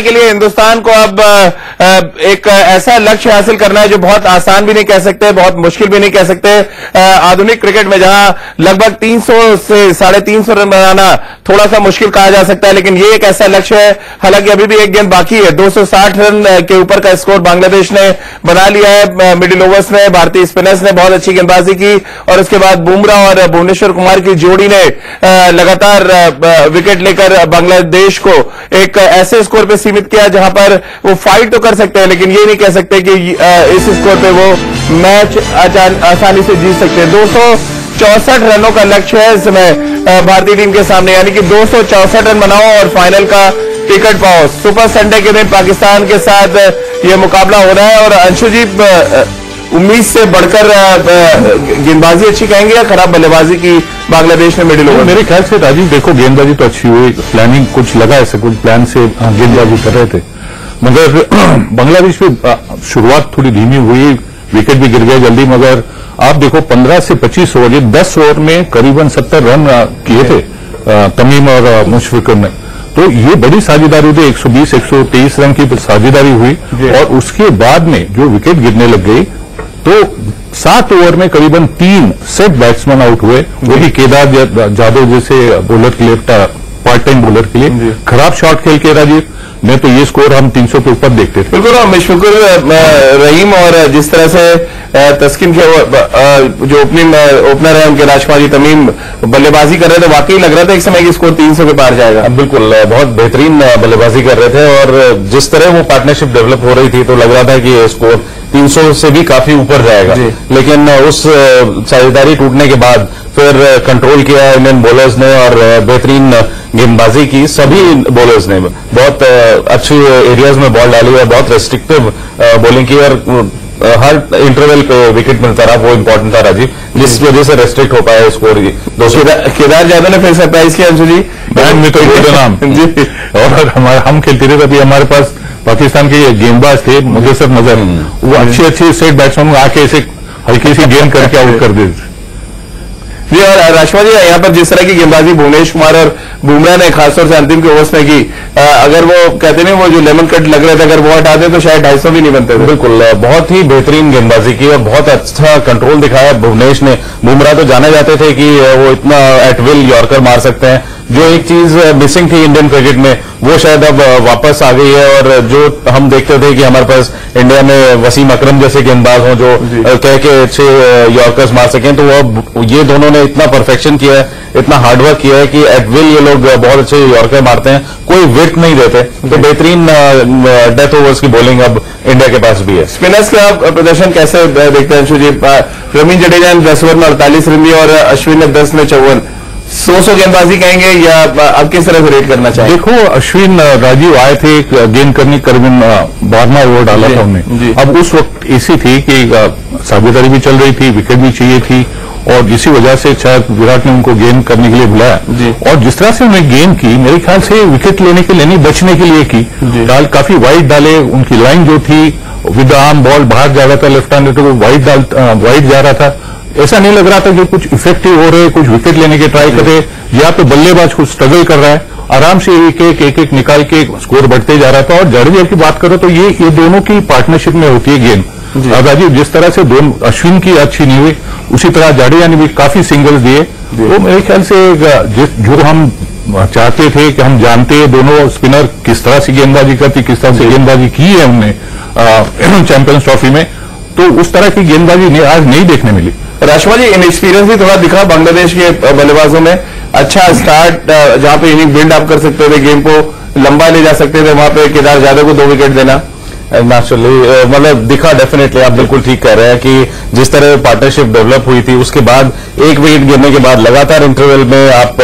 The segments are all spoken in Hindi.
के लिए हिंदुस्तान को अब एक ऐसा लक्ष्य हासिल करना है जो बहुत आसान भी नहीं कह सकते, बहुत मुश्किल भी नहीं कह सकते। आधुनिक क्रिकेट में जहां लगभग 300 से 350 रन बनाना थोड़ा सा मुश्किल कहा जा सकता है, लेकिन ये एक ऐसा लक्ष्य है। हालांकि अभी भी एक गेंद बाकी है। 260 रन के ऊपर का स्कोर बांग्लादेश ने बना लिया है। मिडिल ओवर्स में भारतीय स्पिनर्स ने बहुत अच्छी गेंदबाजी की और उसके बाद बुमराह और भुवनेश्वर कुमार की जोड़ी ने लगातार विकेट लेकर बांग्लादेश को एक ऐसे स्कोर पे सीमित किया जहां पर वो फाइट तो कर सकते हैं, लेकिन ये नहीं कह सकते कि इस स्कोर पे वो मैच आसानी से जीत सकते हैं। 264 रनों का लक्ष्य है इस समय भारतीय टीम के सामने, यानी कि 264 रन बनाओ और फाइनल का टिकट पाओ। सुपर संडे के दिन पाकिस्तान के साथ ये मुकाबला हो रहा है और अंशु जी उम्मीद से बढ़कर गेंदबाजी अच्छी कहेंगे या खराब बल्लेबाजी की बांग्लादेश ने मिडिल ओवर? मेरे ख्याल से राजीव देखो गेंदबाजी तो अच्छी हुई, प्लानिंग कुछ लगा ऐसे कुछ प्लान से गेंदबाजी कर रहे थे, मगर बांग्लादेश में शुरुआत थोड़ी धीमी हुई, विकेट भी गिर गए जल्दी। मगर आप देखो 15 से 25 ओवर, ये 10 ओवर में करीबन 70 रन किए थे तमीम और मुशफिक ने। तो ये बड़ी साझेदारी थी, 120-123 रन की साझेदारी हुई और उसके बाद में जो विकेट गिरने लग गई तो 7 ओवर में करीबन 3 सेट बैट्समैन आउट हुए, वही केदार जाधव जैसे बॉलर के लिए, पार्ट टाइम बॉलर के लिए खराब शॉट खेल के राजीव ने तो ये स्कोर हम 300 के ऊपर देखते थे। बिल्कुल, मुशफिकुर रहीम और जिस तरह से तस्किन के जो ओपनर है उनके राजकुमार तमीम बल्लेबाजी कर रहे थे, वाकई लग रहा था एक समय की स्कोर 300 के पार जाएगा। बिल्कुल, बहुत बेहतरीन बल्लेबाजी कर रहे थे और जिस तरह वो पार्टनरशिप डेवलप हो रही थी तो लग रहा था कि ये स्कोर 300 से भी काफी ऊपर जाएगा, लेकिन उस साझेदारी टूटने के बाद फिर कंट्रोल किया इंडियन बॉलर्स ने और बेहतरीन गेंदबाजी की सभी बॉलर्स ने। बहुत अच्छी एरियाज में बॉल डाली और बहुत रेस्ट्रिक्टिव बॉलिंग की और हर इंटरवल पे विकेट मिलता रहा, वो इंपॉर्टेंट था राजीव, जिस वजह से रेस्ट्रिक्ट हो पाया स्कोर। केदार जाधव ने फिर सरप्राइज किया अंशु जी, बैंड में तो नाम जी। और हम खेलते थे तभी हमारे पास पाकिस्तान के गेंदबाज थे मुदस्सिर नजर, वो अच्छे सेट बैट्समैन आके ऐसे हल्की सी गेंद करके आउट कर देते जी। और राजकुमार जी, यहाँ पर जिस तरह की गेंदबाजी भुवनेश्वर कुमार और बुमराह ने खासतौर से अंतिम के ओवर्स में की, अगर वो कहते नहीं वो जो लेमन कट लग रहे थे अगर वो हटाते तो शायद 250 भी नहीं बनते थे। बिल्कुल, बहुत ही बेहतरीन गेंदबाजी की और बहुत अच्छा कंट्रोल दिखाया भुवनेश ने। बुमराह तो जाने जाते थे कि वो इतना एट विल यॉर्कर मार सकते हैं, जो एक चीज मिसिंग थी इंडियन क्रिकेट में वो शायद अब वापस आ गई है। और जो हम देखते थे कि हमारे पास इंडिया में वसीम अकरम जैसे गेंदबाज हों जो कह के अच्छे यॉर्कर्स मार सकें, तो वो ये दोनों ने इतना परफेक्शन किया है, इतना हार्डवर्क किया है कि एट विल ये लोग बहुत अच्छे यॉर्कर मारते हैं, कोई विकेट नहीं देते। तो बेहतरीन डेथ ओवर्स की बॉलिंग अब इंडिया के पास भी है। स्पिनर्स का प्रदर्शन कैसे देखते हैं अंशु जी? रवींद्र जडेजा ने 10 ओवर में 48 रन दिए और अश्विन ने 10 में 54। 100 गेंदबाजी कहेंगे या अब किस तरह से रेट करना चाहिए? देखो, अश्विन राजीव आए थे गेंद करने, करीबन 12वां ओवर डाला था हमने। अब उस वक्त ऐसी थी कि साझेदारी भी चल रही थी, विकेट भी चाहिए थी और इसी वजह से शायद विराट ने उनको गेंद करने के लिए बुलाया। और जिस तरह से उन्होंने गेंद की, मेरे ख्याल से विकेट लेने के लिए नहीं, बचने के लिए की। काफी वाइड डाले, उनकी लाइन जो थी विद आर्म बॉल बाहर जा रहा था, लेफ्ट हैंड तो वो वाइड जा रहा था। ऐसा नहीं लग रहा था कि कुछ इफेक्टिव हो रहे, कुछ विकेट लेने के ट्राई कर रहे, या तो बल्लेबाज कुछ स्ट्रगल कर रहा है। आराम से एक निकाल के स्कोर बढ़ते जा रहा था। और जडेजा की बात करो तो ये दोनों की पार्टनरशिप में होती है गेंद। राजीव, जिस तरह से दोनों अश्विन की अच्छी नहीं हुई, उसी तरह जडेजा ने भी काफी सिंगल्स दिए। तो मेरे ख्याल से जो हम चाहते थे कि हम जानते हैं दोनों स्पिनर किस तरह से गेंदबाजी करती, किस तरह से गेंदबाजी की है हमने चैंपियंस ट्रॉफी में, तो उस तरह की गेंदबाजी आज नहीं देखने मिली। राजकुमार जी, इनएक्सपीरियंस भी थोड़ा दिखा बांग्लादेश के बल्लेबाजों में। अच्छा स्टार्ट जहां पे इनिंग बिल्ड अप कर सकते थे, गेम को लंबा ले जा सकते थे, वहां पे केदार जाधव को 2 विकेट देना नेचुरली मतलब दिखा। डेफिनेटली आप बिल्कुल ठीक कह रहे हैं कि जिस तरह पार्टनरशिप डेवलप हुई थी, उसके बाद एक विकेट गिरने के बाद लगातार इंटरवल में आप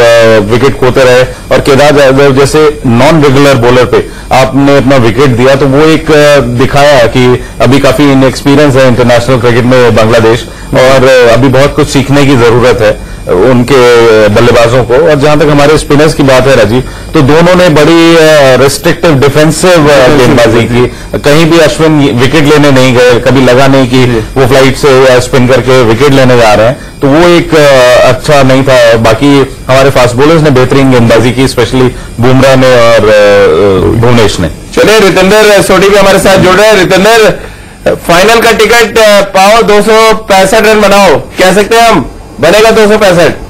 विकेट खोते रहे और केदार जाधव जैसे नॉन रेगुलर बॉलर पे आपने अपना विकेट दिया, तो वो एक दिखाया कि अभी काफी इनएक्सपीरियंस है इंटरनेशनल क्रिकेट में बांग्लादेश और अभी बहुत कुछ सीखने की जरूरत है उनके बल्लेबाजों को। और जहां तक हमारे स्पिनर्स की बात है राजीव, तो दोनों ने बड़ी रेस्ट्रिक्टिव डिफेंसिव गेंदबाजी की। कहीं कहीं भी अश्विन विकेट लेने नहीं गए, कभी लगा नहीं कि वो फ्लाइट से स्पिन करके विकेट लेने जा रहे हैं, तो वो एक अच्छा नहीं था। बाकी हमारे फास्ट बॉलर्स ने बेहतरीन गेंदबाजी की, स्पेशली बुमराह ने और भुवनेश ने। चलिए रितेंद्र सोडी भी हमारे साथ जुड़ रहे हैं। रितेंद्र, फाइनल का टिकट पाओ, 265 रन बनाओ, कह सकते हैं हम बनेगा 265?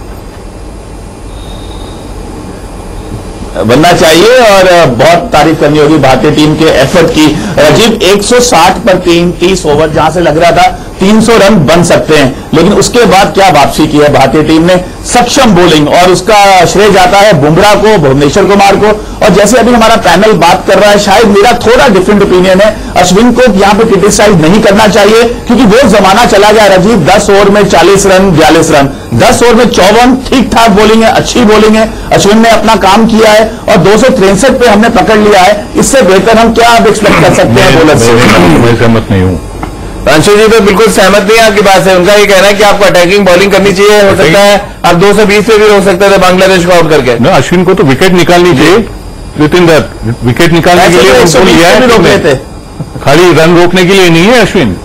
बनना चाहिए और बहुत तारीफ करनी होगी भारतीय टीम के एफर्ट की। राजीव, 160 पर 30 ओवर जहां से लग रहा था 300 रन बन सकते हैं, लेकिन उसके बाद क्या वापसी की है भारतीय टीम ने, सक्षम बॉलिंग, और उसका श्रेय जाता है बुमराह को, भुवनेश्वर कुमार को। और जैसे अभी हमारा पैनल बात कर रहा है, शायद मेरा थोड़ा डिफरेंट ओपिनियन है, अश्विन को यहां पे क्रिटिसाइज नहीं करना चाहिए, क्योंकि वो जमाना चला गया राजीव, 10 ओवर में 40 रन 42 रन, 10 ओवर में 54, ठीक ठाक बॉलिंग है, अच्छी बॉलिंग है, अश्विन ने अपना काम किया है और 263 पे हमने पकड़ लिया है। इससे बेहतर हम क्या अब एक्सपेक्ट कर सकते हैं बॉलर से? मैं सहमत नहीं हूँ। अंशु जी तो बिल्कुल सहमत नहीं है आपकी बात से। उनका ये कहना है कि आपको अटैकिंग बॉलिंग करनी चाहिए, हो सकता है आप 220 पे भी हो सकते थे बांग्लादेश को आउट करके। ना, अश्विन को तो विकेट निकालनी चाहिए, लेकिन विकेट निकालने के लिए उनको लिया है, रोक रहे थे, खाली रन रोकने के लिए नहीं है अश्विन।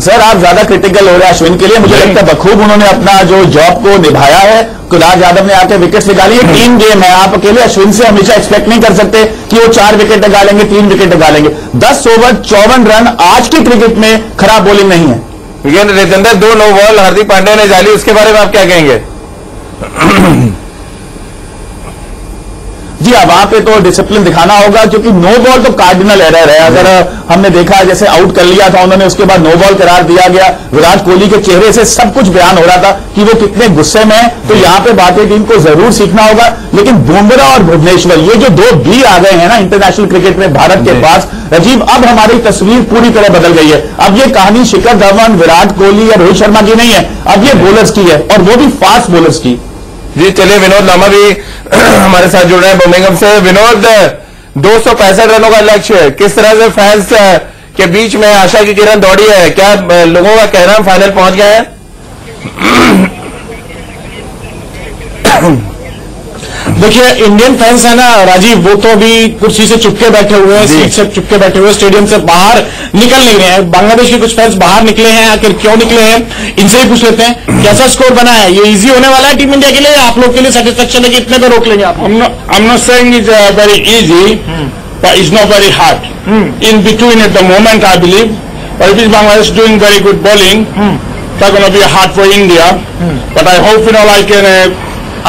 सर आप ज्यादा क्रिटिकल हो रहे हैं अश्विन के लिए, मुझे लगता है बखूब उन्होंने अपना जो जॉब को निभाया है। कुलदीप यादव ने आके विकेट्स निकाली है, टीम गेम है, आप अकेले अश्विन से हमेशा एक्सपेक्ट नहीं कर सकते कि वो 4 विकेट निकालेंगे, 3 विकेट निकालेंगे। 10 ओवर 54 रन आज की क्रिकेट में खराब बॉलिंग नहीं है। रितेंद्र, 2 नो बॉल हार्दिक पांड्या ने डाली, उसके बारे में आप क्या कहेंगे? जी हाँ, वहां पे तो डिसिप्लिन दिखाना होगा, क्योंकि नो बॉल तो कार्डिनल एरर है। अगर हमने देखा जैसे आउट कर लिया था उन्होंने, उसके बाद नो बॉल करार दिया गया, विराट कोहली के चेहरे से सब कुछ बयान हो रहा था कि वो कितने गुस्से में है। तो यहां पे भारतीय टीम को जरूर सीखना होगा। लेकिन बुमराह और भुवनेश्वर, ये जो 2 वीर आ गए हैं ना इंटरनेशनल क्रिकेट में भारत के पास, राजीव, अब हमारी तस्वीर पूरी तरह बदल गई है। अब ये कहानी शिखर धवन, विराट कोहली या रोहित शर्मा की नहीं है, अब ये बॉलर्स की है, और वो भी फास्ट बॉलर्स की। जी चलिए, विनोद लामा भी हमारे साथ जुड़ रहे हैं बर्मिंघम से। विनोद, 265 रनों का लक्ष्य है, किस तरह से फैंस के बीच में आशा की किरण दौड़ी है? क्या लोगों का कहना फाइनल पहुंच गया है? देखिए, इंडियन फैंस है ना राजीव, वो तो अभी कुर्सी से चुपके बैठे हुए हैं, सीट से चुपके बैठे हुए हैं, स्टेडियम से बाहर निकल नहीं रहे हैं। बांग्लादेश के कुछ फैंस बाहर निकले हैं, आखिर क्यों निकले हैं, इनसे ही पूछ लेते हैं। कैसा स्कोर बना है? ये इजी होने वाला है टीम इंडिया के लिए, आप लोग के लिए सेटिस्फेक्शन है कि इतने पे रोक लेंगे आप? I'm not saying it's very easy, but it's not very hard. In between at the moment, I believe. But if Bangladesh doing very good bowling, it's going to be hard for India. But I hope, like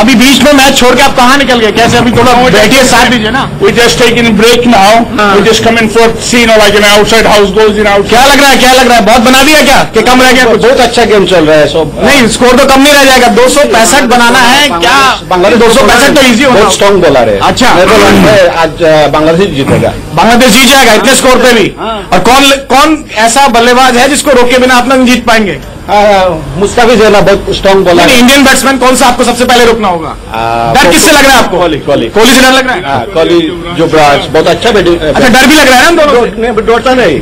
अभी बीच में मैच छोड़ के आप कहाँ निकल गए? कैसे? अभी थोड़ा बैठिए, साथ दीजिए ना। we just taking a break now. We just coming for see, like an outside house goes in out. क्या लग रहा है, क्या लग रहा है? बहुत बना दिया क्या कि कम रह गया? बहुत अच्छा गेम चल रहा है सब। नहीं, स्कोर तो कम नहीं रह जाएगा। 265 बनाना है क्या? बांग्लादेश 265 तो इजी होगा। बहुत स्ट्रॉन्ग बॉलर है। अच्छा, आज बांग्लादेश जीतेगा। बांग्लादेश जीत जाएगा इतने स्कोर पे भी? और कौन ऐसा बल्लेबाज है जिसको रोके बिना आप लोग जीत पाएंगे? मुस्ताफिज है ना, बहुत स्ट्रॉन्ग बॉलर है। इंडियन बैट्समैन कौन सा आपको सबसे पहले रोकना होगा? डर किससे लग रहा है आपको? कोहली से डर लग रहा है? कोहली जो बहुत अच्छा बैटिंग। अच्छा, डर भी लग रहा है ना दोनों से? डरता नहीं,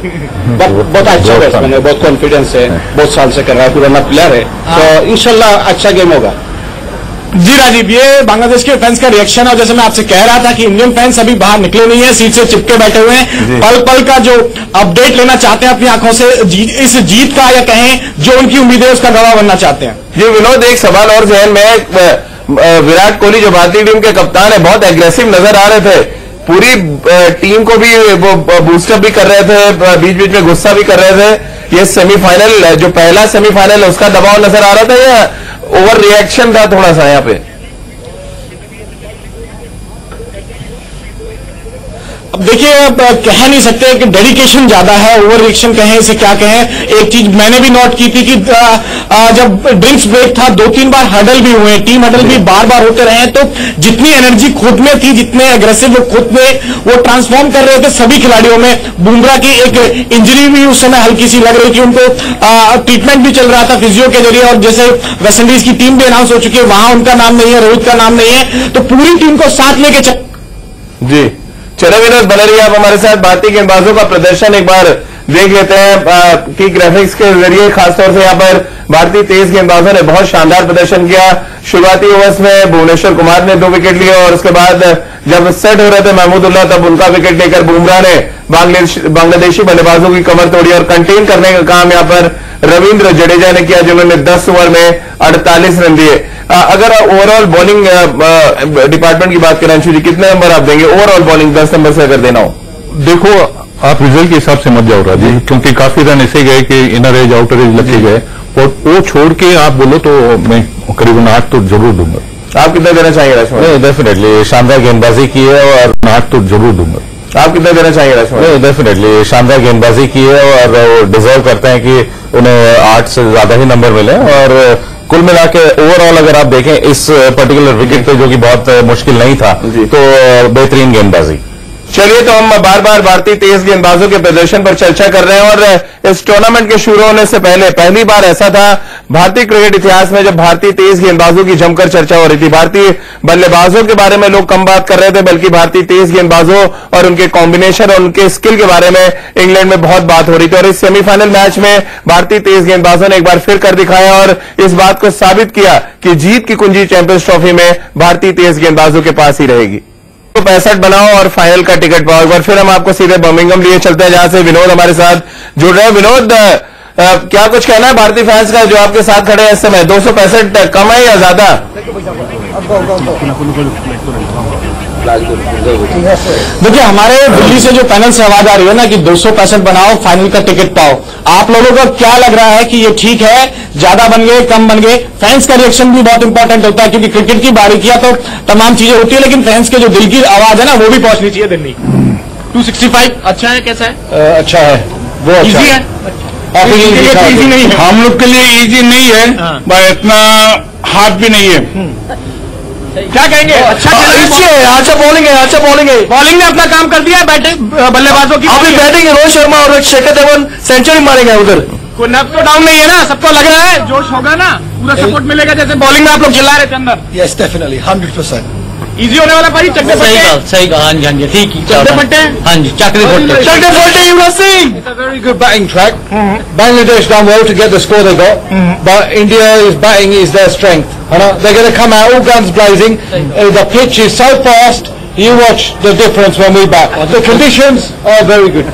बहुत अच्छा बैट्समैन है, बहुत कॉन्फिडेंस है, बहुत साल से कर रहा है, पुराना प्लेयर है, तो इंशाल्लाह अच्छा गेम होगा। जी राजीव, ये बांग्लादेश के फैंस का रिएक्शन है। और जैसे मैं आपसे कह रहा था कि इंडियन फैंस अभी बाहर निकले नहीं है, सीट से चिपके बैठे हुए हैं, पल पल का जो अपडेट लेना चाहते हैं अपनी आंखों से, इस जीत का, या कहें जो उनकी उम्मीद है उसका गवाह बनना चाहते हैं। जी विनोद, एक सवाल और जहन में, विराट कोहली जो भारतीय टीम के कप्तान है बहुत एग्रेसिव नजर आ रहे थे, पूरी टीम को भी वो बूस्टअप भी कर रहे थे, बीच बीच में गुस्सा भी कर रहे थे। ये सेमीफाइनल, जो पहला सेमीफाइनल है उसका दबाव नजर आ रहा था या ओवर रिएक्शन था थोड़ा सा यहाँ पे? अब देखिए, कह नहीं सकते कि डेडिकेशन ज्यादा है, ओवर रिएक्शन कहें, इसे क्या कहें। एक चीज मैंने भी नोट की थी कि जब ड्रिंक्स ब्रेक था 2-3 बार हडल भी हुए, टीम हडल भी बार बार होते रहे, तो जितनी एनर्जी खुद में थी, जितने एग्रेसिव वो खुद में वो ट्रांसफॉर्म कर रहे थे सभी खिलाड़ियों में। बुमराह की एक इंजरी भी उस समय हल्की सी लग रही थी, उनको ट्रीटमेंट भी चल रहा था फिजियो के जरिए, और जैसे वेस्टइंडीज की टीम भी अनाउंस हो चुकी है, वहां उनका नाम नहीं है, रोहित का नाम नहीं है, तो पूरी टीम को साथ लेके जी चलो विनोद, बने रहिए आप हमारे साथ। भारतीय गेंदबाजों का प्रदर्शन एक बार देख लेते हैं कि ग्राफिक्स के जरिए खासतौर से यहाँ पर भारतीय तेज गेंदबाजों ने बहुत शानदार प्रदर्शन किया। शुरुआती ओवर्स में भुवनेश्वर कुमार ने 2 विकेट लिए और उसके बाद जब सेट हो रहे थे महमूदुल्लाह तब उनका विकेट लेकर बुमराह ने बांग्लादेशी बल्लेबाजों की कमर तोड़ी और कंटेन करने का काम यहाँ पर रविंद्र जडेजा ने किया, जिन्होंने 10 ओवर में 48 रन दिए। अगर ओवरऑल बॉलिंग डिपार्टमेंट की बात करें अंशु जी, कितने नंबर आप देंगे ओवरऑल बॉलिंग 10 नंबर से अगर देना हो? देखो, आप रिजल्ट के हिसाब से मत जाओ राजीव, क्योंकि काफी रन ऐसे गए कि इनर एज आउटर एज लगे गए, और वो छोड़ के आप बोलो तो मैं करीबन 8 तो जरूर दूंगा। आप कितना देना चाहिए राजकुमार? नहीं, डेफिनेटली शानदार गेंदबाजी की है और 8 तो जरूर दूंगा। आप कितना देना चाहिए राजकुमार? नहीं, डेफिनेटली शानदार गेंदबाजी की है और वो डिजर्व करते हैं कि उन्हें 8 से ज्यादा ही नंबर मिले। और कुल मिला के ओवरऑल अगर आप देखें इस पर्टिकुलर विकेट पे, जो कि बहुत मुश्किल नहीं था, तो बेहतरीन गेंदबाजी। चलिए, तो हम बार बार भारतीय तेज गेंदबाजों के प्रदर्शन पर चर्चा कर रहे हैं और इस टूर्नामेंट के शुरू होने से पहले पहली बार ऐसा था भारतीय क्रिकेट इतिहास में जब भारतीय तेज गेंदबाजों की जमकर चर्चा हो रही थी। भारतीय बल्लेबाजों के बारे में लोग कम बात कर रहे थे, बल्कि भारतीय तेज गेंदबाजों और उनके कॉम्बिनेशन और उनके स्किल के बारे में इंग्लैंड में बहुत बात हो रही थी। और इस सेमीफाइनल मैच में भारतीय तेज गेंदबाजों ने एक बार फिर कर दिखाया और इस बात को साबित किया कि जीत की कुंजी चैंपियंस ट्रॉफी में भारतीय तेज गेंदबाजों के पास ही रहेगी। 65 बनाओ और फाइनल का टिकट पाओ। एक बार फिर हम आपको सीधे बर्मिंघम लिए चलते हैं, जहां से विनोद हमारे साथ जुड़ रहे हैं। विनोद, क्या कुछ कहना है भारतीय फैंस का जो आपके साथ खड़े हैं इस समय? 265 कम है या ज्यादा? देखिए, हमारे दिल्ली से जो पैनल से आवाज आ रही है ना कि 265 बनाओ फाइनल का टिकट पाओ, आप लोगों को क्या लग रहा है कि ये ठीक है, ज्यादा बन गए कम बन गए? फैंस का रिएक्शन भी बहुत इंपॉर्टेंट होता है, क्योंकि क्रिकेट की बारीकियां तो तमाम चीजें होती है, लेकिन फैंस के जो दिल की आवाज है ना वो भी पहुंचनी चाहिए दिल्ली। 265 अच्छा है, कैसा है? अच्छा है, वो इजी है, इजी नहीं है, हम लोग के लिए इजी नहीं है, पर इतना हार्ड भी नहीं है। क्या कहेंगे? अच्छा बॉलिंग है, अच्छा बॉलिंग है। बॉलिंग ने अपना काम कर दिया है, बल्लेबाजों की अभी बैटिंग है। रोहित शर्मा और शिखर धवन सेंचुरी मारेंगे उधर। कोई नब तो डाउन नहीं है ना, सबको लग रहा है जोश होगा ना, पूरा सपोर्ट मिलेगा जैसे बॉलिंग में आप लोग चिल्ला रहे थे अंदर। Yes, definitely 100%। इजी होने वाला भाई। चक्के सही कहा, हाँ जी, ठीक है। चक्के फट्टे, हाँ जी, चक्के फट्टे। Yuvraj Singh, It's a very good batting track. Bangladesh done well to get the score they got, but India's batting is their strength. They're going to come out all guns blazing. The pitch is so fast. You watch the difference when we bat. The conditions are very good.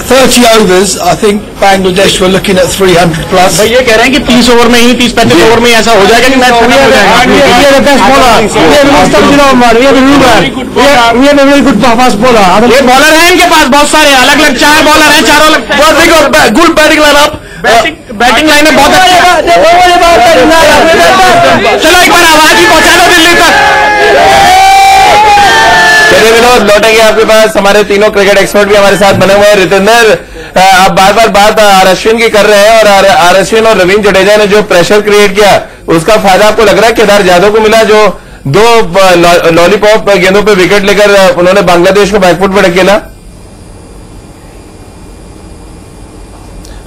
30 overs, I think Bangladesh were looking at 300 plus. भाई ये कह रहे हैं कि 30 ओवर में ही 30-35 ओवर में ऐसा हो जाएगा कि मैच खत्म हो जाएगा। We are the best bowler. We have a really good fast bowler. ये बॉलर है इनके पास बहुत सारे, अलग-अलग 4 बॉलर हैं, चारों अलग good batting lineup. Batting lineup बहुत अच्छी है। चलो एक बार आवाज ही पहुंचा दो दिल्ली तक। चलिए विनोद, लौटेंगे आपके पास। हमारे तीनों क्रिकेट एक्सपर्ट भी हमारे साथ बने हुए हैं। रितेंद्र, आप बार बार बात आर अश्विन की कर रहे हैं और आर अश्विन और रविंद्र जडेजा ने जो प्रेशर क्रिएट किया उसका फायदा आपको लग रहा है केदार जाधव को मिला, जो 2 लॉलीपॉप गेंदों पे विकेट लेकर उन्होंने बांग्लादेश को बैकफुट पर ढकेला?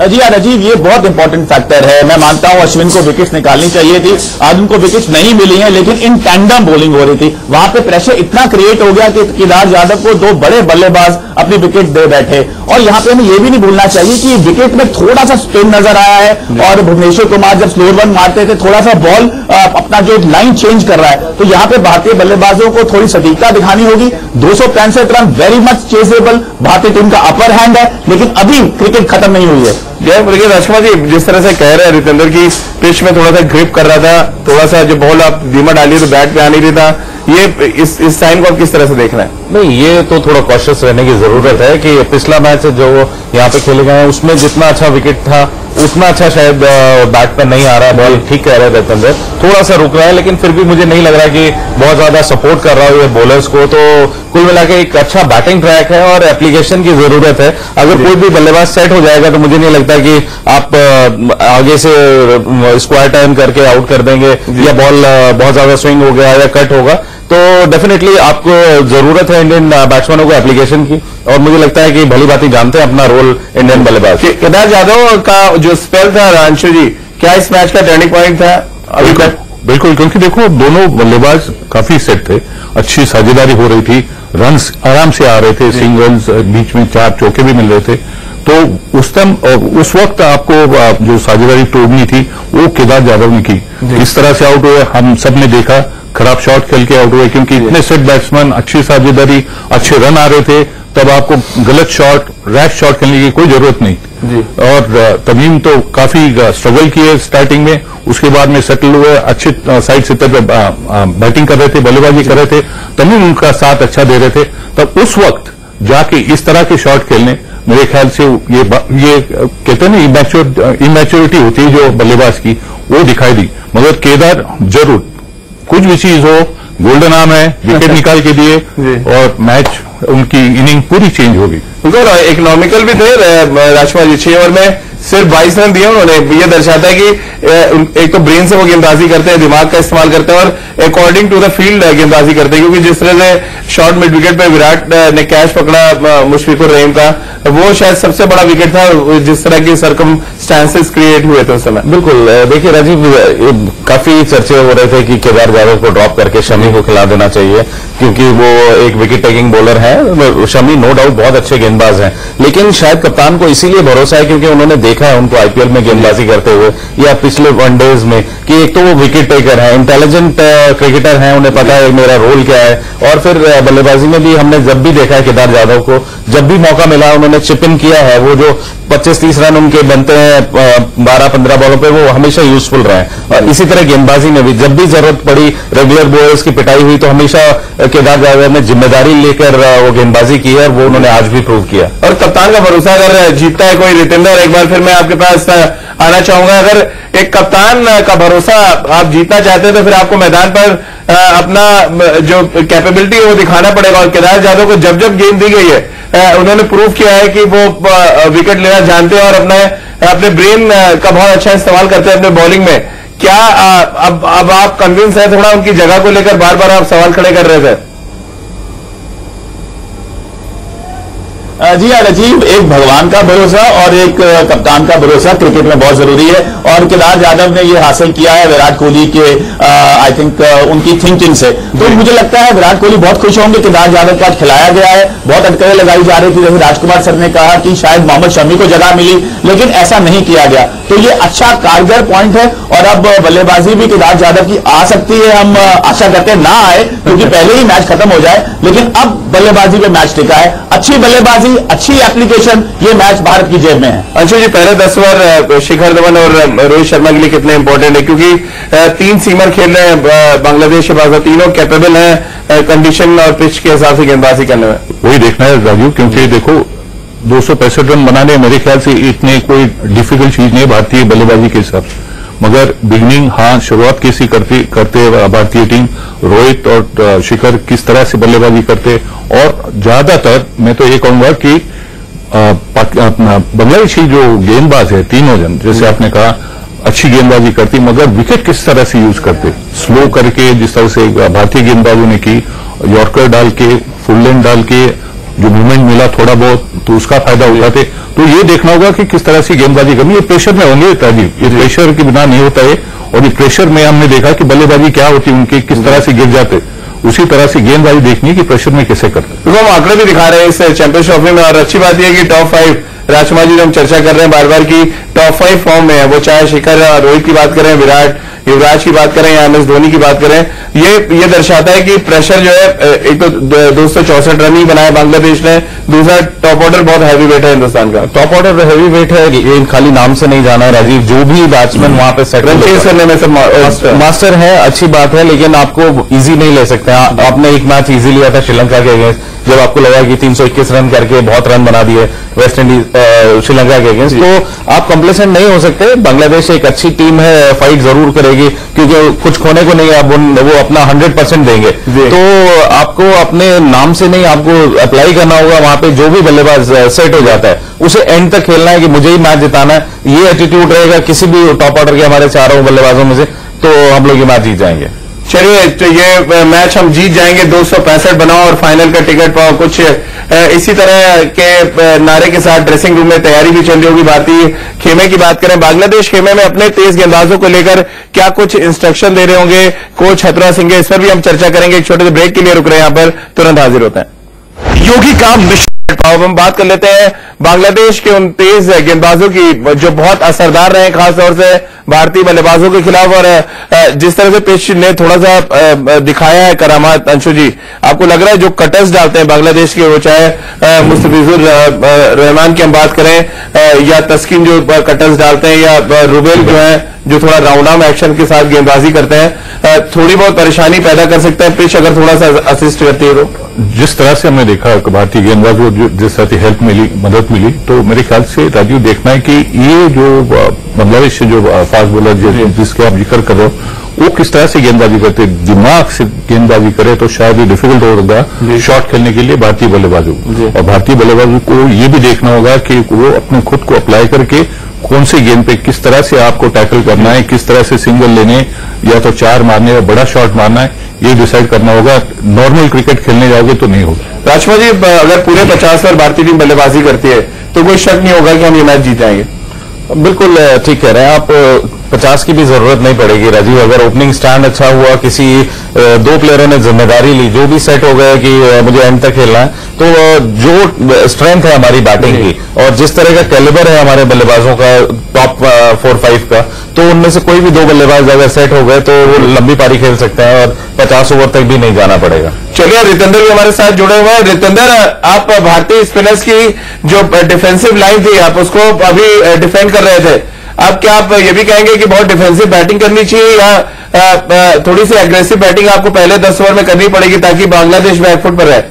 जी राजीव, ये बहुत इंपॉर्टेंट फैक्टर है। मैं मानता हूं अश्विन को विकेट्स निकालनी चाहिए थी, आज उनको विकेट्स नहीं मिली हैं, लेकिन इन टैंडम बॉलिंग हो रही थी, वहां पे प्रेशर इतना क्रिएट हो गया कि केदार जाधव को 2 बड़े बल्लेबाज अपनी विकेट दे बैठे। और यहां पे हमें ये भी नहीं भूलना चाहिए कि विकेट में थोड़ा सा स्पिन नजर आया है, और भुवनेश्वर कुमार जब स्लोअर वन मारते थे थोड़ा सा बॉल अपना जो लाइन चेंज कर रहा है, तो यहां पे भारतीय बल्लेबाजों को थोड़ी सटीकता दिखानी होगी। 265 रन वेरी मच चेजेबल, भारतीय टीम का अपर हैंड है, लेकिन अभी क्रिकेट खत्म नहीं हुई है। लेकिन राजकुमार जी, जिस तरह से कह रहे हैं रितेंद्र की पिच में थोड़ा सा ग्रिप कर रहा था, थोड़ा सा जो बॉल आप धीमा डालिए तो बैट पे आ नहीं रही था, ये इस साइन को आप किस तरह से देख रहे हैं? नहीं, ये तो थोड़ा कॉशियस रहने की जरूरत है कि पिछला मैच जो यहाँ पे खेले गए हैं उसमें जितना अच्छा विकेट था उतना अच्छा शायद बैट पर नहीं आ रहा है बॉल। ठीक कह रहे थे रितेंद्र, थोड़ा सा रुक रहा है, लेकिन फिर भी मुझे नहीं लग रहा कि बहुत ज्यादा सपोर्ट कर रहा हो ये बॉलर्स को। तो कुल मिला के एक अच्छा बैटिंग ट्रैक है और एप्लीकेशन की जरूरत है। अगर कोई भी बल्लेबाज सेट हो जाएगा तो मुझे नहीं लगता कि आप आगे से स्क्वायर टाइम करके आउट कर देंगे या बॉल बहुत ज्यादा स्विंग हो गया या कट होगा। तो डेफिनेटली आपको जरूरत है इंडियन बैट्समैनों को एप्लीकेशन की, और मुझे लगता है कि भली बात ही जानते हैं अपना रोल इंडियन बल्लेबाज। केदार जाधव का जो स्पेल था अंशु जी, क्या इस मैच का टर्निंग पॉइंट था अभी तक? बिल्कुल, क्योंकि देखो दोनों बल्लेबाज काफी सेट थे, अच्छी साझेदारी हो रही थी, रन्स आराम से आ रहे थे, सिंगल्स, बीच में 4 चौके भी मिल रहे थे। तो उस वक्त आपको जो साझेदारी तोड़नी थी वो केदार जाधव ने की। इस तरह से आउट हुए, हम सब ने देखा, खराब शॉट खेल के आउट हुए, क्योंकि इतने सेट बैट्समैन, अच्छी साझेदारी, अच्छे रन आ रहे थे, तब आपको गलत शॉट, रैश शॉट खेलने की कोई जरूरत नहीं जी। और तमीम तो काफी स्ट्रगल किए स्टार्टिंग में, उसके बाद में सेटल हुए, अच्छे साइड से बैटिंग कर रहे थे, बल्लेबाजी कर रहे थे, तमीम उनका साथ अच्छा दे रहे थे। तब उस वक्त जाके इस तरह के शॉट खेलने, मेरे ख्याल से ये कहते हैं ना इमैच्योरिटी होती है जो बल्लेबाज की, वो दिखाई दी। मगर केदार जरूर कुछ भी चीज हो, गोल्डन आर्म है, विकेट निकाल के दिए और मैच, उनकी इनिंग पूरी चेंज होगी। इकोनॉमिकल भी थे राजकुमार जी, 6 ओवर में सिर्फ 22 रन दिए उन्होंने। ये दर्शाता है कि एक तो ब्रेन से वो गेंदबाजी करते हैं, दिमाग का इस्तेमाल करते हैं और अकॉर्डिंग टू द फील्ड गेंदबाजी करते हैं। क्योंकि जिस तरह से शॉर्ट मिड विकेट पे विराट ने कैच पकड़ा मुशफिकुर रहीम का, वो शायद सबसे बड़ा विकेट था, जिस तरह की सरकमस्टांसेस क्रिएट हुए थे उस समय। बिल्कुल, देखिए राजीव, काफी चर्चे हो रहे थे कि केदार जाधव को ड्रॉप करके शमी को खिला देना चाहिए, क्योंकि वो एक विकेट टेकिंग बॉलर है। शमी नो डाउट बहुत अच्छे गेंदबाज हैं, लेकिन शायद कप्तान को इसीलिए भरोसा है क्योंकि उन्होंने देखा है उनको आईपीएल में गेंदबाजी करते हुए या पिछले वनडेज में, कि एक तो वो विकेट टेकर है, इंटेलिजेंट क्रिकेटर हैं, उन्हें पता है मेरा रोल क्या है। और फिर बल्लेबाजी में भी हमने जब भी देखा है केदार जाधव को, जब भी मौका मिला उन्होंने चिप इन किया है। वो जो 25-30 रन उनके बनते हैं 12-15 बॉलों पे, वो हमेशा यूजफुल रहे हैं। और इसी तरह गेंदबाजी में भी जब भी जरूरत पड़ी, रेगुलर बॉलर्स की पिटाई हुई, तो हमेशा केदार जाधव ने जिम्मेदारी लेकर वो गेंदबाजी की है और वो उन्होंने आज भी प्रूव किया। और कप्तान का भरोसा अगर जीतता है कोई रिटेंडर, एक बार फिर मैं आपके पास आना चाहूंगा, अगर एक कप्तान का भरोसा आप जीतना चाहते हैं तो फिर आपको मैदान पर अपना जो कैपेबिलिटी है वो दिखाना पड़ेगा। और केदार जाधव को जब जब गेंद दी गई है, उन्होंने प्रूव किया है कि वो विकेट लेना जानते हैं और अपने ब्रेन का बहुत अच्छा इस्तेमाल करते हैं अपने बॉलिंग में। क्या अब आप कन्विंस है थोड़ा उनकी जगह को लेकर? बार बार आप सवाल खड़े कर रहे थे। जी हाँ राजीव, एक भगवान का भरोसा और एक कप्तान का भरोसा क्रिकेट में बहुत जरूरी है, और केदार जाधव ने ये हासिल किया है विराट कोहली के आई थिंक उनकी थिंकिंग से। तो मुझे लगता है विराट कोहली बहुत खुश होंगे। केदार जाधव को आज खिलाया गया है, बहुत अटकलें लगाई जा रही थी, जैसे राजकुमार सर ने कहा कि शायद मोहम्मद शमी को जगह मिली, लेकिन ऐसा नहीं किया गया। तो ये अच्छा कारगर पॉइंट है। और अब बल्लेबाजी भी केदार जाधव की आ सकती है, हम आशा करते हैं ना आए, क्योंकि पहले ही मैच खत्म हो जाए, लेकिन अब बल्लेबाजी पे मैच टिका है। अच्छी बल्लेबाजी, अच्छी एप्लीकेशन, ये मैच भारत की जेब में है। अंशु जी, पहले 10 ओवर शिखर धवन और रोहित शर्मा के लिए कितने इंपॉर्टेंट है? क्योंकि 3 सीमर खेल रहे हैं बांग्लादेश के पास, तीनों कैपेबल हैं कंडीशन और पिच के हिसाब से गेंदबाजी करने में। वही देखना है राजू, क्योंकि देखो 265 रन बनाने मेरे ख्याल से इतने कोई डिफिकल्ट चीज नहीं भारतीय बल्लेबाजी के हिसाब से। मगर बिगनिंग, हाँ, शुरुआत कैसी करते भारतीय टीम, रोहित और शिखर किस तरह से बल्लेबाजी करते, और ज्यादातर मैं तो ये कहूंगा कि बांग्लादेशी जो गेंदबाज है, तीनों जन, जैसे आपने कहा, अच्छी गेंदबाजी करती, मगर विकेट किस तरह से यूज करते, स्लो करके, जिस तरह से भारतीय गेंदबाजों ने की, यॉर्कर डाल के, फुल लेंथ डाल के, जो मूवमेंट मिला थोड़ा बहुत, तो उसका फायदा उठाते। तो ये देखना होगा कि किस तरह से गेंदबाजी करनी। ये प्रेशर में होंगे राजीव, ये प्रेशर के बिना नहीं होता है, और ये प्रेशर में हमने देखा कि बल्लेबाजी क्या होती है उनकी, किस तरह से गिर जाते, उसी तरह से गेंदबाजी देखनी है कि प्रेशर में कैसे करते। तो हम आंकड़े भी दिखा रहे हैं इस चैंपियंस ट्रॉफी में, और अच्छी बात यह है कि टॉप 5 राजकुमार जी हम चर्चा कर रहे हैं बार बार की टॉप 5 फॉर्म में है, वो चाहे शिखर रोहित की बात करें, विराट, युवराज की बात करें या MS धोनी की बात करें। ये दर्शाता है कि प्रेशर जो है, एक तो 264 रन ही बनाए बांग्लादेश ने, दूसरा टॉप ऑर्डर बहुत हैवी वेट है हिंदुस्तान का। टॉप ऑर्डर हैवी वेट है, ये खाली नाम से नहीं जाना है राजीव, जो भी बैट्समैन वहां पे सेट करने में सब मास्टर है, अच्छी बात है, लेकिन आपको इजी नहीं ले सकते। आपने एक मैच इजी लिया था श्रीलंका के अगेंस्ट, जब आपको लगा कि 321 रन करके बहुत रन बना दिए वेस्ट इंडीज श्रीलंका के अगेंस्ट, तो आप कंप्लेसेंट नहीं हो सकते। बांग्लादेश एक अच्छी टीम है, फाइट जरूर करेगी, क्योंकि कुछ खोने को नहीं है, वो अपना 100% देंगे। तो आपको अपने नाम से नहीं, आपको अप्लाई करना होगा वहां पे, जो भी बल्लेबाज सेट हो जाता है उसे एंड तक खेलना है कि मुझे ही मैच जिताना है। ये एटीट्यूड रहेगा किसी भी टॉप ऑर्डर के हमारे चारों बल्लेबाजों में से, तो हम लोग ये मैच जीत जाएंगे। चलिए, तो ये मैच हम जीत जाएंगे, 265 बनाओ और फाइनल का टिकट पाओ, कुछ इसी तरह के नारे के साथ ड्रेसिंग रूम में तैयारी भी चल रही होगी। भारतीय खेमे की बात करें, बांग्लादेश खेमे में अपने तेज गेंदबाजों को लेकर क्या कुछ इंस्ट्रक्शन दे रहे होंगे कोच हथुरा सिंह, इस पर भी हम चर्चा करेंगे। एक छोटे से ब्रेक के लिए रुक रहे हैं, यहां पर तुरंत हाजिर होते हैं। योगी का मिशन, हम बात कर लेते हैं बांग्लादेश के उन तेज गेंदबाजों की जो बहुत असरदार रहे, खासतौर से भारतीय बल्लेबाजों के खिलाफ, और जिस तरह से पिच ने थोड़ा सा दिखाया है करामात, अंशु जी, आपको लग रहा है जो कटर्स डालते हैं बांग्लादेश के, वो चाहे मुस्तफिजुर रहमान की हम बात करें या तस्कीन जो कटर्स डालते हैं, या रुबेल जो है जो थोड़ा राउंड आर्म एक्शन के साथ गेंदबाजी करते हैं, थोड़ी बहुत परेशानी पैदा कर सकते हैं पिच अगर थोड़ा सा असिस्ट करती है तो? जिस तरह से हमने देखा भारतीय गेंदबाज को जिस तरह की हेल्प मिली, मदद मिली, तो मेरे ख्याल से राजीव देखना है कि ये जो बांग्लादेश से जो फास्ट बॉलर जिसके आप जिक्र कर रहे हो, वो किस तरह से गेंदबाजी करते हैं। दिमाग से गेंदबाजी करे तो शायद ये डिफिकल्ट होगा शॉट खेलने के लिए भारतीय बल्लेबाजों को। और भारतीय बल्लेबाजों को ये भी देखना होगा कि वो अपने खुद को अप्लाई करके कौन से गेंद पे किस तरह से आपको टैकल करना है, किस तरह से सिंगल लेने या तो चार मारने या बड़ा शॉट मारना है, ये डिसाइड करना होगा। नॉर्मल क्रिकेट खेलने जाओगे तो नहीं होगा। राजकुमार जी, अगर पूरे 50 पर भारतीय टीम बल्लेबाजी करती है तो कोई शक नहीं होगा कि हम ये मैच जीत जाएंगे। बिल्कुल ठीक कह रहे हैं आप, 50 की भी जरूरत नहीं पड़ेगी राजीव। अगर ओपनिंग स्टैंड अच्छा हुआ, किसी दो प्लेयरों ने जिम्मेदारी ली, जो भी सेट हो गया कि मुझे एंड तक खेलना है, तो जो स्ट्रेंथ है हमारी बैटिंग की और जिस तरह का कैलिबर है हमारे बल्लेबाजों का टॉप 4-5 का, तो उनमें से कोई भी दो बल्लेबाज अगर सेट हो गए तो वो लंबी पारी खेल सकते हैं और 50 ओवर तक भी नहीं जाना पड़ेगा। चलिए, रितेंद्र भी हमारे साथ जुड़े हुए हैं। रितेंद्र, आप भारतीय स्पिनर्स की जो डिफेंसिव लाइन थी, आप उसको अभी डिफेंड कर रहे थे, आप क्या आप ये भी कहेंगे कि बहुत डिफेंसिव बैटिंग करनी चाहिए या थोड़ी सी एग्रेसिव बैटिंग आपको पहले 10 ओवर में करनी पड़ेगी ताकि बांग्लादेश बैकफुट पर रहे?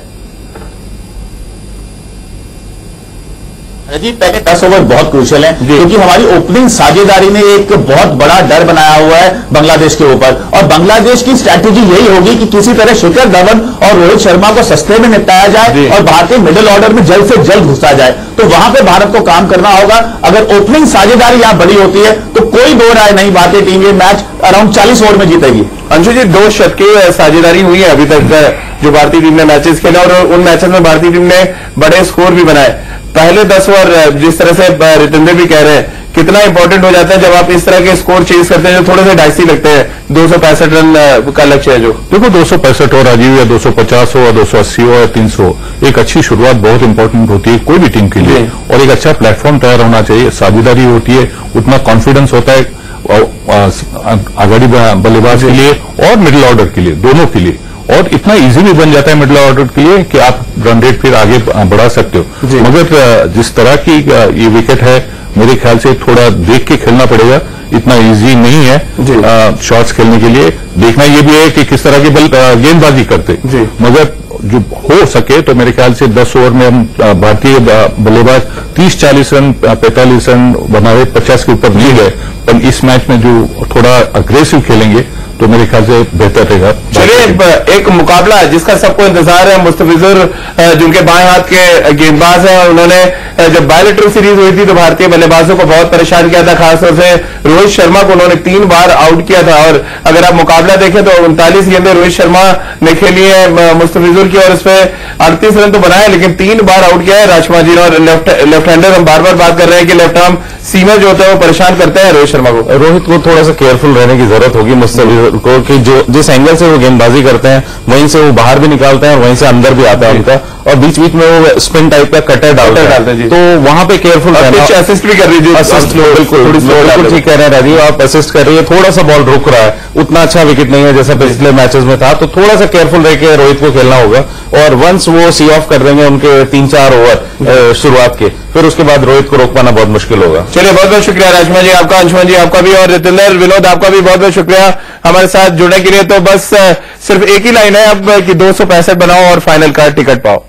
जी, पहले 10 ओवर बहुत क्रूशियल है क्योंकि हमारी ओपनिंग साझेदारी ने एक बहुत बड़ा डर बनाया हुआ है बांग्लादेश के ऊपर, और बांग्लादेश की स्ट्रैटेजी यही होगी कि किसी तरह शिखर धवन और रोहित शर्मा को सस्ते में निपटाया जाए और भारतीय मिडिल ऑर्डर में जल्द से जल्द घुसा जाए। तो वहां पे भारत को काम करना होगा। अगर ओपनिंग साझेदारी यहां बड़ी होती है तो कोई दो राय नहीं, भारतीय टीम ये मैच अराउंड 40 ओवर में जीतेगी। अंशु जी, 2 शतकीय साझेदारी हुई है अभी तक जो भारतीय टीम ने मैचेस खेले, और उन मैचेस में भारतीय टीम ने बड़े स्कोर भी बनाए। पहले 10 ओवर जिस तरह से रितेंद्र भी कह रहे हैं, कितना इंपॉर्टेंट हो जाता है जब आप इस तरह के स्कोर चेज करते हैं जो थोड़े से डाइसी लगते हैं। 265 रन का लक्ष्य है जो, देखो 265 हो राजीव, या 250 हो या 280 हो या 300 हो, एक अच्छी शुरुआत बहुत इंपॉर्टेंट होती है कोई भी टीम के लिए, और एक अच्छा प्लेटफॉर्म तैयार होना चाहिए। साझेदारी होती है, उतना कॉन्फिडेंस होता है आगाड़ी बल्लेबाज के लिए और मिडिल ऑर्डर के लिए, दोनों के लिए, और इतना इजी भी बन जाता है मिडिल ऑर्डर के लिए कि आप रन रेट फिर आगे बढ़ा सकते हो। मगर जिस तरह की ये विकेट है, मेरे ख्याल से थोड़ा देख के खेलना पड़ेगा, इतना इजी नहीं है शॉट्स खेलने के लिए। देखना ये भी है कि किस तरह की गेंदबाजी करते, मगर जो हो सके तो मेरे ख्याल से 10 ओवर में हम भारतीय बल्लेबाज 30-40 रन 45 रन बनाए, 50 के ऊपर नहीं गए, पर इस मैच में जो थोड़ा अग्रेसिव खेलेंगे तो मेरे ख्याल से बेहतर रहेगा। चलिए, एक मुकाबला जिसका सबको इंतजार है, मुस्तफिजुर जिनके बाएं हाथ के गेंदबाज हैं, उन्होंने जब बायलैटरल सीरीज हुई थी तो भारतीय बल्लेबाजों को बहुत परेशान किया था, खासतौर से रोहित शर्मा को उन्होंने 3 बार आउट किया था। और अगर आप मुकाबला देखें तो 39 गेंदें रोहित शर्मा ने खेली है मुस्तफिजुर की, और इसमें 38 रन तो बनाए, लेकिन 3 बार आउट किया है राजकुमार जी ने। और लेफ्ट हैंडर, हम बार बार बात कर रहे हैं कि लेफ्ट आर्म सीमर जो होता है वो परेशान करते हैं रोहित शर्मा को। रोहित को थोड़ा सा केयरफुल रहने की जरूरत होगी मुस्तफिजुर को, कि जो जिस एंगल से वो गेंदबाजी करते हैं वहीं से वो बाहर भी निकालते हैं और वहीं से अंदर भी आता है उनका, और बीच बीच में वो स्पिन टाइप का कटर डालते हैं, तो वहां पे केयरफुल रहना। असिस्ट भी कर रही है, बिल्कुल ठीक कह रहे हैं राजीव, आप असिस्ट कर रही है, थोड़ा सा बॉल रुक रहा है, उतना अच्छा विकेट नहीं है जैसा पिछले मैचेस में था, तो थोड़ा सा केयरफुल रह के रोहित को खेलना होगा। और वंस वो सी ऑफ कर देंगे उनके 3-4 ओवर शुरुआत के, फिर उसके बाद रोहित को रोक पाना बहुत मुश्किल होगा। चलिए, बहुत बहुत शुक्रिया राजकुमार जी आपका, अंशुमन जी आपका भी, और रितेंद्र, विनोद आपका भी बहुत बहुत शुक्रिया हमारे साथ जुड़ने के लिए। तो बस सिर्फ एक ही लाइन है अब कि 265 बनाओ और फाइनल का टिकट पाओ।